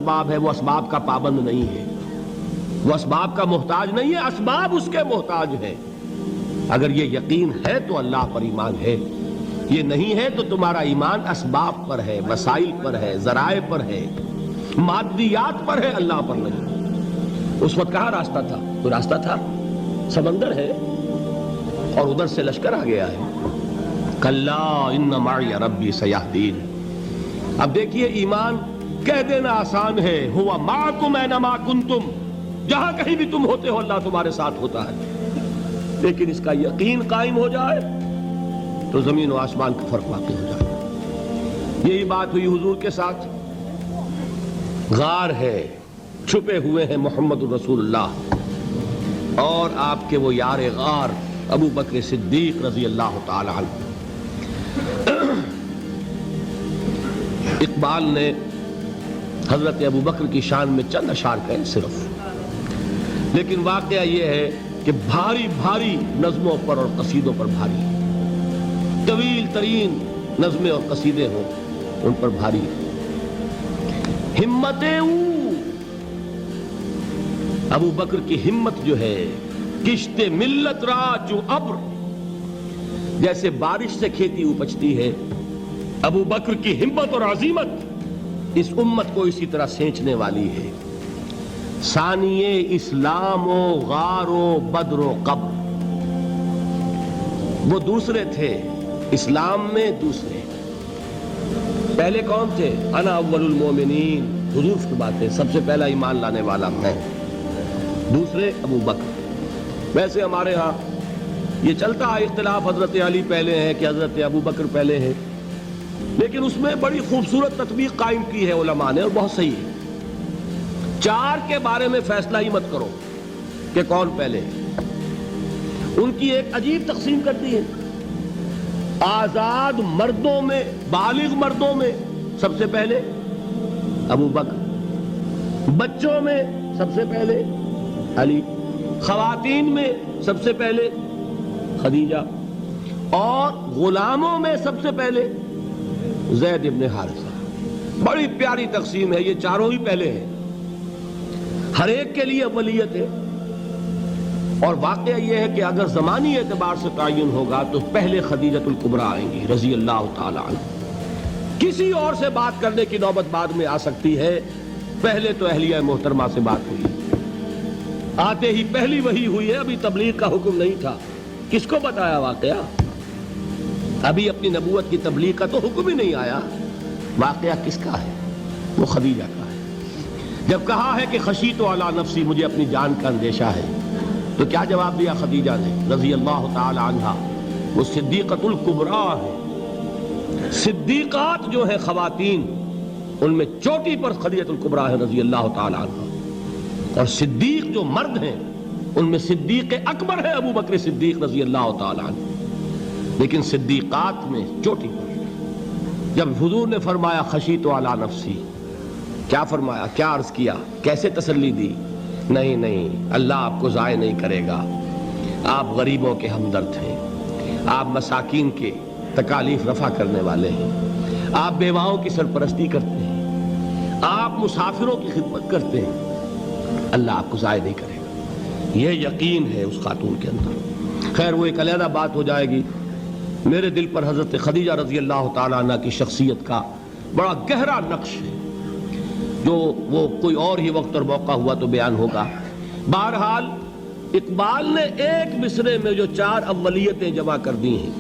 اسباب ہے وہ اسباب کا پابند نہیں ہے، وہ اسباب کا محتاج نہیں ہے، اسباب اس کے محتاج ہیں۔ اگر یہ یقین ہے تو اللہ پر ایمان ہے، یہ نہیں ہے تو تمہارا ایمان اسباب پر ہے، وسائل پر ہے، ذرائع پر ہے، مادیات پر ہے، اللہ پر نہیں۔ اس وقت کہاں راستہ تھا؟ کوئی راستہ تھا؟ سمندر ہے اور ادھر سے لشکر آ گیا ہے۔ کلا ان معی ربی سیہدین۔ اب دیکھیے ایمان کہہ دینا آسان ہے، ہوا معکم اینما کنتم، جہاں کہیں بھی تم ہوتے ہو اللہ تمہارے ساتھ ہوتا ہے، لیکن اس کا یقین قائم ہو جائے تو زمین و آسمان کا فرق واقع ہو جائے۔ یہی بات ہوئی حضور کے ساتھ۔ غار ہے، چھپے ہوئے ہیں محمد الرسول اللہ اور آپ کے وہ یار غار ابو بکر صدیق رضی اللہ تعالی عنہ۔ اقبال نے حضرت ابو بکر کی شان میں چند اشعار کہیں صرف، لیکن واقعہ یہ ہے کہ بھاری بھاری نظموں پر اور قصیدوں پر بھاری، طویل ترین نظمیں اور قصیدے ہوں ان پر بھاری۔ ہمتیں ابو بکر کی ہمت جو ہے، کشت ملت را جو ابر، جیسے بارش سے کھیتی اپجتی ہے، ابو بکر کی ہمت اور عزیمت اس امت کو اسی طرح سینچنے والی ہے۔ ثانیے اسلام و غار و بدر و قبر، وہ دوسرے تھے اسلام میں، دوسرے پہلے کون تھے؟ انا اول المومنین، حضور فرماتے ہیں سب سے پہلا ایمان لانے والا میں، دوسرے ابو بکر۔ ویسے ہمارے ہاں یہ چلتا ہے اختلاف، حضرت علی پہلے ہیں کہ حضرت ابو بکر پہلے ہیں، لیکن اس میں بڑی خوبصورت تطبیق قائم کی ہے علماء نے اور بہت صحیح ہے۔ چار کے بارے میں فیصلہ ہی مت کرو کہ کون پہلے ہے، ان کی ایک عجیب تقسیم کر دی ہے۔ آزاد مردوں میں، بالغ مردوں میں سب سے پہلے ابو بکر، بچوں میں سب سے پہلے علی، خواتین میں سب سے پہلے خدیجہ، اور غلاموں میں سب سے پہلے زید ابن حارثہ۔ بڑی پیاری تقسیم ہے، یہ چاروں ہی پہلے ہیں، ہر ایک کے لیے اولیت ہے۔ اور واقعہ یہ ہے کہ اگر زمانی اعتبار سے تعین ہوگا تو پہلے خدیجۃ الکبریٰ آئیں گی رضی اللہ تعالی عنہ۔ کسی اور سے بات کرنے کی نوبت بعد میں آ سکتی ہے، پہلے تو اہلیہ محترمہ سے بات ہوئی، آتے ہی پہلی وحی ہوئی ہے، ابھی تبلیغ کا حکم نہیں تھا۔ کس کو بتایا واقعہ؟ ابھی اپنی نبوت کی تبلیغ کا تو حکم ہی نہیں آیا۔ واقعہ کس کا ہے؟ وہ خدیجہ کا ہے۔ جب کہا ہے کہ خشیت علی نفسی، مجھے اپنی جان کا اندیشہ ہے، تو کیا جواب دیا خدیجہ نے رضی اللہ تعالی عنہا؟ وہ صدیقۃ الکبریٰ ہے۔ صدیقات جو ہیں خواتین، ان میں چوٹی پر خدیجۃ الکبریٰ ہے رضی اللہ تعالی عنہا، اور صدیق جو مرد ہیں ان میں صدیق اکبر ہے ابو بکر صدیق رضی اللہ تعالی عنہ، لیکن صدیقات میں چوٹی پر۔ جب حضور نے فرمایا خشیت علی نفسی، کیا فرمایا؟ کیا عرض کیا؟ کیسے تسلی دی؟ نہیں نہیں، اللہ آپ کو ضائع نہیں کرے گا، آپ غریبوں کے ہمدرد ہیں، آپ مساکین کے تکالیف رفع کرنے والے ہیں، آپ بیواؤں کی سرپرستی کرتے ہیں، آپ مسافروں کی خدمت کرتے ہیں، اللہ آپ کو ضائع نہیں کرے گا۔ یہ یقین ہے اس خاتون کے اندر۔ خیر وہ ایک علیحدہ بات ہو جائے گی۔ میرے دل پر حضرت خدیجہ رضی اللہ تعالیٰ عنہ کی شخصیت کا بڑا گہرا نقش ہے، جو وہ کوئی اور ہی وقت اور موقع ہوا تو بیان ہوگا۔ بہرحال اقبال نے ایک مصرے میں جو چار اولیتیں جمع کر دی ہیں،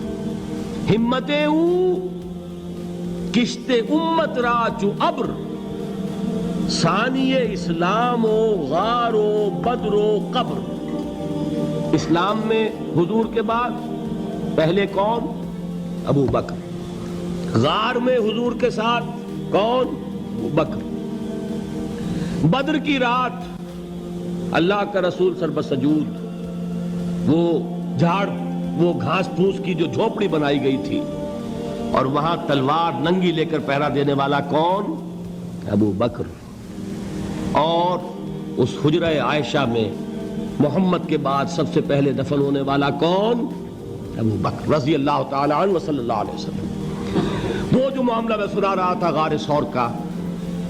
ہمتیں کشت امت را چو ابر، ثانی اسلام و غار و بدر و قبر۔ اسلام میں حضور کے بعد پہلے کون؟ ابو بکر۔ غار میں حضور کے ساتھ کون؟ ابو بکر۔ بدر کی رات اللہ کا رسول سر بسجود، وہ جھاڑ، وہ گھاس پھوس کی جو جھوپڑی بنائی گئی تھی، اور وہاں تلوار ننگی لے کر پہرا دینے والا کون؟ ابو بکر۔ اور اس حجرہ عائشہ میں محمد کے بعد سب سے پہلے دفن ہونے والا کون؟ ابو بکر رضی اللہ تعالی عنہ صلی اللہ علیہ وسلم۔ وہ جو معاملہ میں سنا رہا تھا غار ثور کا،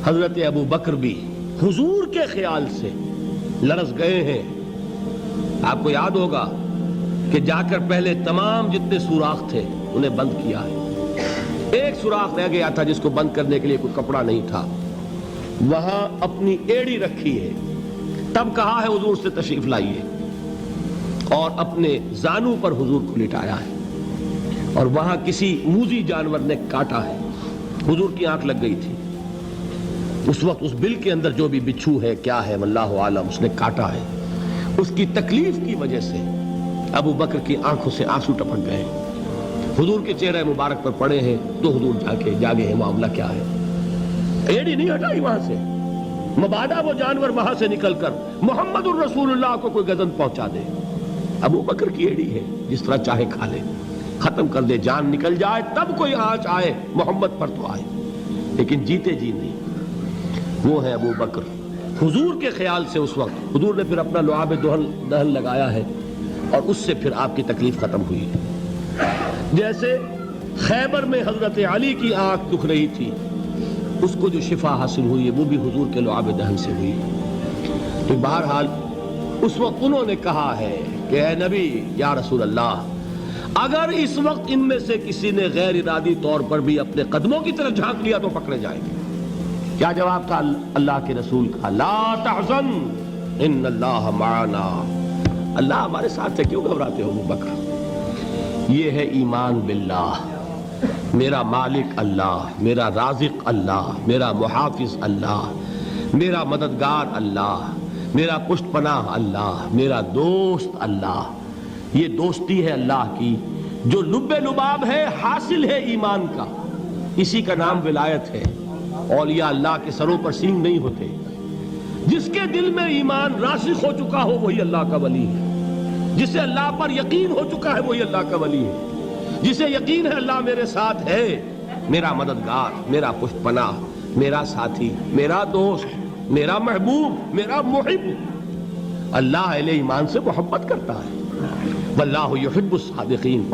حضرت ابو بکر بھی حضور کے خیال سے لرز گئے ہیں. آپ کو یاد ہوگا کہ جا کر پہلے تمام جتنے سوراخ تھے انہیں بند کیا ہے. ایک سوراخ رہ گیا تھا جس کو بند کرنے کے لیے کوئی کپڑا نہیں تھا. وہاں اپنی ایڑی رکھی ہے. تب کہا ہے حضور سے تشریف لائیے, اور اپنے زانو پر حضور کو لٹایا ہے. اور وہاں کسی موذی جانور نے کاٹا ہے. حضور کی آنکھ لگ گئی تھی. اس وقت اس بل کے اندر جو بھی بچھو ہے کیا ہے واللہ عالم, اس نے کاٹا ہے. اس کی تکلیف کی وجہ سے ابو بکر کی آنکھوں سے آنسو ٹپک گئے. حضور کے چہرے مبارک پر پڑے ہیں تو حضور جاگے ہیں معاملہ کیا ہے. ایڑی نہیں ہٹائی وہاں سے, مبادا وہ جانور وہاں سے نکل کر محمد الرسول اللہ کو کوئی گزن پہنچا دے. ابو بکر کی ایڑی ہے, جس طرح چاہے کھا لے, ختم کر دے, جان نکل جائے تب کوئی آنچ آئے محمد پر تو آئے, لیکن جیتے جی نہیں. وہ ہے ابو بکر. حضور کے خیال سے اس وقت حضور نے پھر اپنا لعاب دہن لگایا ہے, اور اس سے پھر آپ کی تکلیف ختم ہوئی. جیسے خیبر میں حضرت علی کی آنکھ دکھ رہی تھی, اس کو جو شفا حاصل ہوئی ہے وہ بھی حضور کے لعاب دہن سے ہوئی. تو بہرحال اس وقت انہوں نے کہا ہے کہ اے نبی یا رسول اللہ, اگر اس وقت ان میں سے کسی نے غیر ارادی طور پر بھی اپنے قدموں کی طرف جھانک لیا تو پکڑے جائیں گے. کیا جواب تھا اللہ کے رسول کا؟ لا تحزن ان اللہ معنا. اللہ ہمارے ساتھ ہے, کیوں گھبراتے ہو ابو بکر؟ یہ ہے ایمان باللہ. میرا مالک اللہ, میرا رازق اللہ, میرا محافظ اللہ, میرا مددگار اللہ, میرا پشت پناہ اللہ, میرا دوست اللہ. یہ دوستی ہے اللہ کی جو لب لباب ہے, حاصل ہے ایمان کا. اسی کا نام ولایت ہے. اولیاء اللہ کے سروں پر سینگ نہیں ہوتے. جس کے دل میں ایمان راسخ ہو چکا ہو وہی اللہ کا ولی ہے. جسے اللہ پر یقین ہو چکا ہے وہی اللہ کا ولی ہے. جسے یقین ہے اللہ میرے ساتھ ہے, میرا مددگار, میرا پشت پناہ, میرا ساتھی, میرا دوست, میرا محبوب, میرا محب. اللہ اہل ایمان سے محبت کرتا ہے. واللہ یحب الصادقین.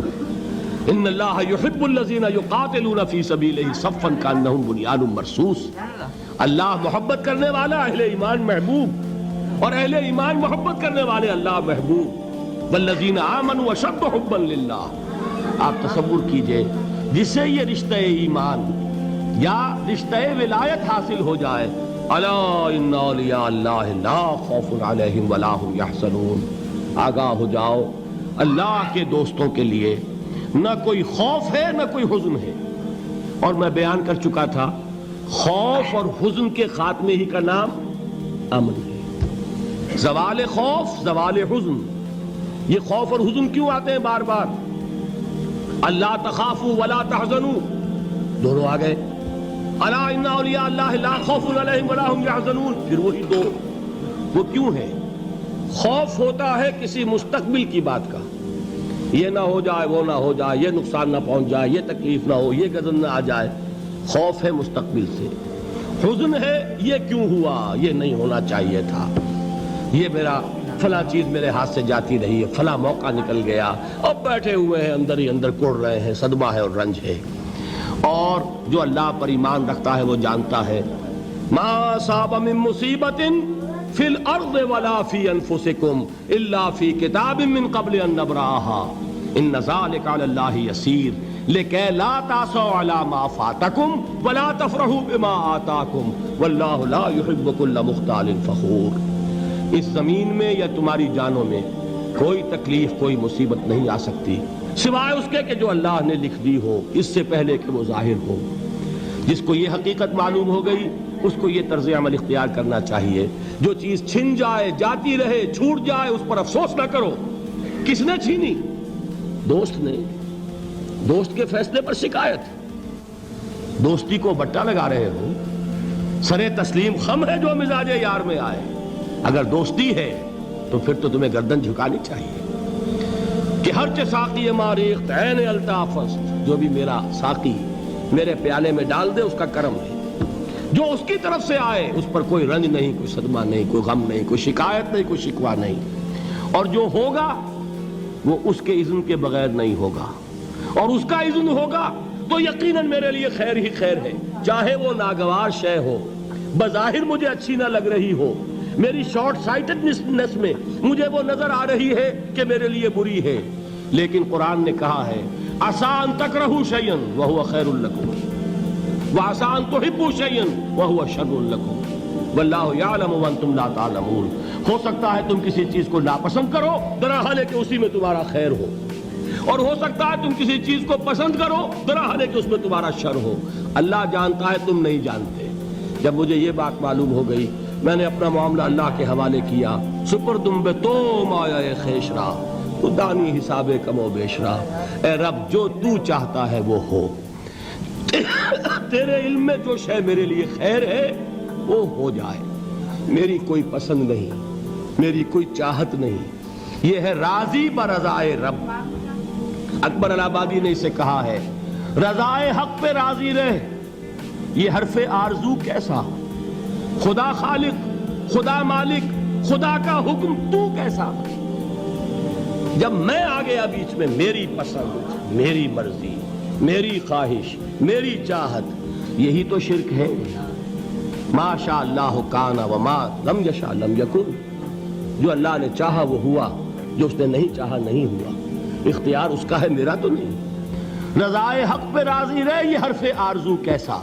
ان اللہ یحب الذین یقاتلون فی سبیلہ صفا کانہم بنیان مرصوص. اللہ محبت کرنے والا, اہل ایمان محبوب, اور اہل ایمان محبت کرنے والے اللہ محبوب. والذین آمنوا اشد حبا للہ. آپ تصور کیجئے جسے یہ رشتہ ایمان یا رشتہ ولایت حاصل ہو جائے, الا ان اولیاء اللہ لا خوف علیہم ولا هم یحزنون. آگاہ ہو جاؤ, اللہ کے دوستوں کے لیے نہ کوئی خوف ہے نہ کوئی حزن ہے. اور میں بیان کر چکا تھا, خوف اور حزن کے خاتمے ہی کا نام امن ہے. زوال خوف, زوال حزن. یہ خوف اور حزن کیوں آتے ہیں بار بار؟ اللہ تخافوا ولا تحزنوا, دونوں آ گئے. الا ان اولیاء اللہ لا خوف علیہم ولا هم یحزنون, پھر وہی دو. وہ کیوں ہے؟ خوف ہوتا ہے کسی مستقبل کی بات کا, یہ نہ ہو جائے, وہ نہ ہو جائے, یہ نقصان نہ پہنچ جائے, یہ تکلیف نہ ہو, یہ غضب نہ آ جائے. خوف ہے مستقبل سے. حزن ہے یہ کیوں ہوا, یہ نہیں ہونا چاہیے تھا, یہ میرا فلاں چیز میرے ہاتھ سے جاتی رہی ہے, فلاں موقع نکل گیا, اب بیٹھے ہوئے ہیں اندر ہی اندر کڑ رہے ہیں, صدمہ ہے اور رنج ہے. اور جو اللہ پر ایمان رکھتا ہے وہ جانتا ہے ما اصاب من مصیبت فی الارض ولا فی انفسکم الا فی کتاب من قبل ان نبرأها ان ذلک علی اللہ یسیر لکی لا تعصوا علی ما فاتکم ولا تفرحوا بما آتاکم واللہ لا يحب كل مختال فخور. اس زمین میں یا تمہاری جانوں میں کوئی تکلیف, کوئی مصیبت نہیں آ سکتی سوائے اس کے کہ جو اللہ نے لکھ دی ہو, اس سے پہلے کہ وہ ظاہر ہو. جس کو یہ حقیقت معلوم ہو گئی اس کو یہ طرز عمل اختیار کرنا چاہیے. جو چیز چھن جائے, جاتی رہے, چھوٹ جائے, اس پر افسوس نہ کرو. کس نے چھینی؟ دوست نے. دوست کے فیصلے پر شکایت. دوستی کو بٹا لگا رہے ہو, سرے تسلیم خم ہے جو مزاج یار میں آئے. اگر دوستی ہے تو پھر تو تمہیں گردن جھکانی چاہیے کہ ہر چے ساقی ماریخت عین الطافست, جو بھی میرا ساقی میرے پیالے میں ڈال دے اس کا کرم ہے. جو اس کی طرف سے آئے اس پر کوئی رنج نہیں, کوئی صدمہ نہیں, کوئی غم نہیں, کوئی شکایت نہیں, کوئی شکوہ نہیں. اور جو ہوگا وہ اس کے اذن کے بغیر نہیں ہوگا, اور اس کا اذن ہوگا تو یقیناً میرے لیے خیر ہی خیر ہے, چاہے وہ ناگوار شے ہو, بظاہر مجھے اچھی نہ لگ رہی ہو، میری شارٹ سائٹڈنس میں مجھے وہ نظر آ رہی ہے کہ میرے لیے بری ہے، لیکن قرآن نے کہا ہے عسیٰ ان تکرہوا شیئا وہو خیر لکم وعسیٰ ان تحبوا شیئا وہو شر لکم واللہ یعلم وانتم لا تعلمون۔ ہو سکتا ہے تم کسی چیز کو ناپسند کرو درحال ہے کہ اسی میں تمہارا خیر ہو، اور ہو سکتا ہے تم کسی چیز کو پسند کرو درحال ہے کہ اس میں تمہارا شر ہو۔ اللہ جانتا ہے، تم نہیں جانتے۔ جب مجھے یہ بات معلوم ہو گئی، میں نے اپنا معاملہ اللہ کے حوالے کیا۔ سپردم بے تو مایا خیشرا تو دانی حساب کم و بیشرا، اے رب جو تو چاہتا ہے وہ ہو، تیرے علم میں جو شے میرے لیے خیر ہے وہ ہو جائے، میری کوئی پسند نہیں، میری کوئی چاہت نہیں، یہ ہے راضی برضائے رب۔ اکبر الہ آبادی نے اسے کہا ہے رضائے حق پہ راضی رہ، یہ حرف آرزو کیسا، خدا خالق، خدا مالک، خدا کا حکم تو کیسا۔ جب میں آ گیا بیچ میں، میری پسند، میری مرضی، میری خواہش، میری چاہت، یہی تو شرک ہے۔ ما شاء اللہ کان وما لم یشاء لم یکن، جو اللہ نے چاہا وہ ہوا، جو اس نے نہیں چاہا نہیں ہوا، اختیار اس کا ہے، میرا تو نہیں۔ رضائے حق پہ راضی رہے، یہ حرف آرزو کیسا،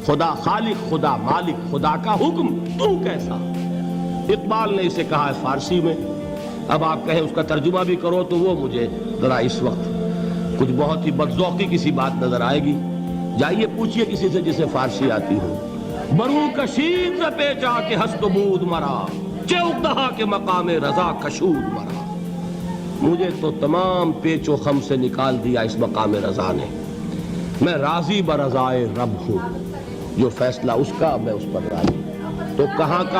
خدا خالق، خدا مالک، خدا کا حکم تو کیسا۔ اقبال نے اسے کہا ہے فارسی میں، اب آپ کہیں اس کا ترجمہ بھی کرو تو وہ مجھے ذرا اس وقت کچھ بہت ہی بدذوقی کسی بات نظر آئے گی۔ جائیے پوچھئے کسی سے جسے فارسی آتی ہو۔ برو کشید ز پیچا کے ہست و بود مرا، چوک دہا کے مقام رضا کشود مرا۔ مجھے تو تمام پیچ و خم سے نکال دیا اس مقام رضا نے، میں راضی برضائے رب ہوں، جو فیصلہ اس کا میں اس پر راضی۔ تو کہاں کا